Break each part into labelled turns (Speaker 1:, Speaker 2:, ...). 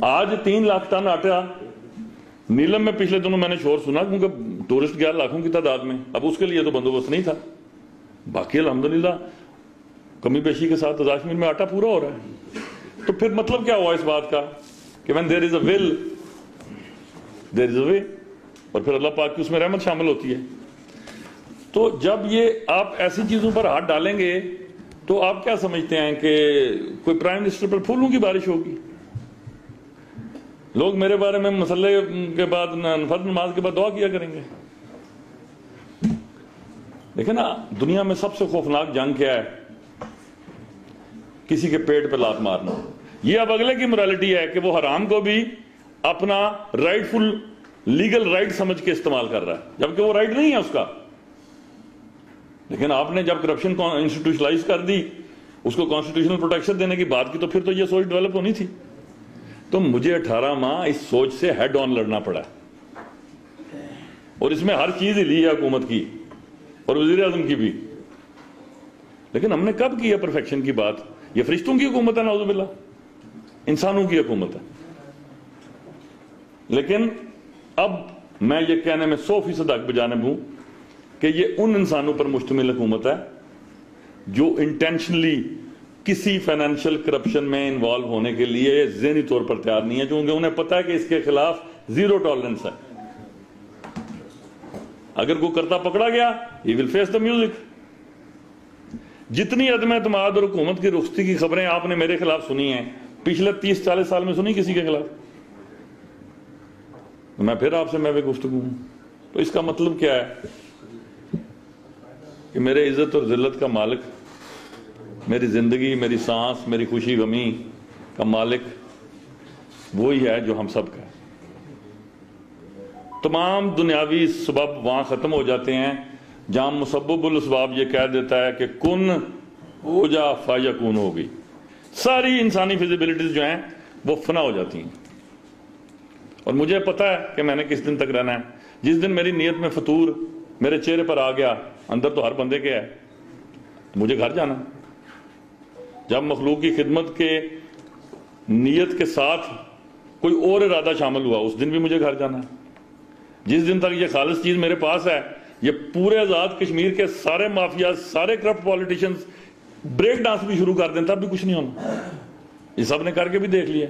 Speaker 1: آج 3 लाख टन आटा नीलम में पिछले दिनों मैंने शोर सुना क्योंकि टूरिस्ट गया लाखों की तादाद में, अब उसके लिए तो बंदोबस्त नहीं था। बाकी अल्हम्दुलिल्लाह कमी पेशी के साथ कश्मीर में आटा पूरा हो रहा है। तो फिर मतलब क्या हुआ इस बात का कि when there is a will there is a way, और फिर अल्लाह पाक की उसमें रहमत शामिल होती है। तो जब ये आप ऐसी चीजों पर हाथ डालेंगे तो आप क्या समझते हैं कि कोई प्राइम मिनिस्टर पर फूलों की बारिश होगी? लोग मेरे बारे में मसले के बाद फर्ज नमाज के बाद दुआ किया करेंगे। देखिए ना, दुनिया में सबसे खौफनाक जंग क्या है? किसी के पेट पे लात मारना। ये अब अगले की मोरालिटी है कि वो हराम को भी अपना राइटफुल लीगल राइट समझ के इस्तेमाल कर रहा है, जबकि वो राइट नहीं है उसका। लेकिन आपने जब करप्शन को इंस्टीट्यूशनलाइज कर दी, उसको कॉन्स्टिट्यूशनल प्रोटेक्शन देने की बात की, तो फिर तो ये सोच डेवलप होनी थी। तो मुझे 18 माह इस सोच से हेड ऑन लड़ना पड़ा, और इसमें हर चीज ही ली है हुकूमत की और वजीर आजम की भी। लेकिन हमने कब की है परफेक्शन की बात? ये फरिश्तों की हुकूमत है, नाउजुबिल्लाह, इंसानों की हुकूमत है। लेकिन अब मैं ये कहने में 100% हक बजानिब हूं कि ये उन इंसानों पर मुश्तमिल हुकूमत है जो इंटेंशनली किसी फाइनेंशियल करप्शन में इन्वॉल्व होने के लिए ज़हनी तौर पर तैयार नहीं है, क्योंकि उन्हें पता है कि इसके खिलाफ जीरो टॉलरेंस है। अगर कोई करता पकड़ा गया, he will face the music. जितनी अदम एतमाद और हुकूमत की रुखसती की खबरें आपने मेरे खिलाफ सुनी हैं, पिछले 30-40 साल में सुनी किसी के खिलाफ? तो मैं फिर आपसे मैं भी गुफ्तगू हूं। तो इसका मतलब क्या है कि मेरे इज्जत और जिल्लत का मालिक, मेरी जिंदगी, मेरी सांस, मेरी खुशी गमी का मालिक वही है जो हम सब का है। तमाम दुनियावी सबब वहां खत्म हो जाते हैं जहां मुसब्बबुल असबाब ये कह देता है कि कुन हो जा फायकुन हो गई। सारी इंसानी फिजिबिलिटीज जो हैं वो फना हो जाती हैं। और मुझे पता है कि मैंने किस दिन तक रहना है। जिस दिन मेरी नीयत में फतूर मेरे चेहरे पर आ गया, अंदर तो हर बंदे के है, तो मुझे घर जाना। जब मखलूक की खिदमत के नीयत के साथ कोई और इरादा शामिल हुआ, उस दिन भी मुझे घर जाना। जिस दिन तक ये खालिस चीज मेरे पास है, ये पूरे आजाद कश्मीर के सारे माफिया, सारे करप्ट पॉलिटिशियंस ब्रेक डांस भी शुरू कर दें तब भी कुछ नहीं होना। ये सब ने करके भी देख लिया।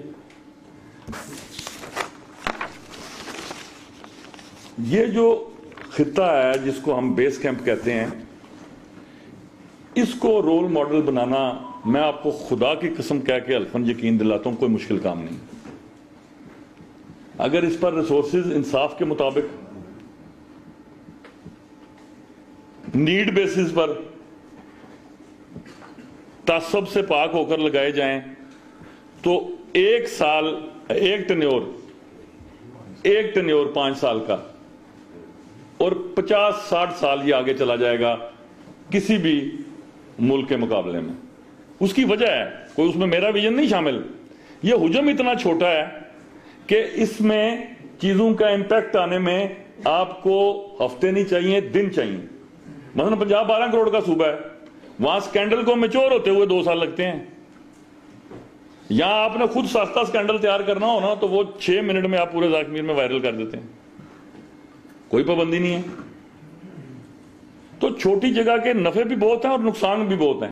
Speaker 1: ये जो खित्ता है जिसको हम बेस कैंप कहते हैं, इसको रोल मॉडल बनाना, मैं आपको खुदा की कसम कह के अल्फन यकीन दिलाता हूं, कोई मुश्किल काम नहीं। अगर इस पर रिसोर्सेज इंसाफ के मुताबिक, नीड बेसिस पर, तासब से पाक होकर लगाए जाएं, तो 1 साल, एक टेन्योर 5 साल का, और 50-60 साल ये आगे चला जाएगा किसी भी मुल्क के मुकाबले में। उसकी वजह है, कोई उसमें मेरा विजन नहीं शामिल। ये हुजम इतना छोटा है कि इसमें चीजों का इंपैक्ट आने में आपको हफ्ते नहीं चाहिए, दिन चाहिए। मतलब पंजाब 12 करोड़ का सूबा है, वहां स्कैंडल को मैच्योर होते हुए 2 साल लगते हैं। यहां आपने खुद सस्ता स्कैंडल तैयार करना हो ना, तो वो 6 मिनट में आप पूरे कश्मीर में वायरल कर देते हैं, कोई पाबंदी नहीं है। तो छोटी जगह के नफे भी बहुत हैं और नुकसान भी बहुत हैं।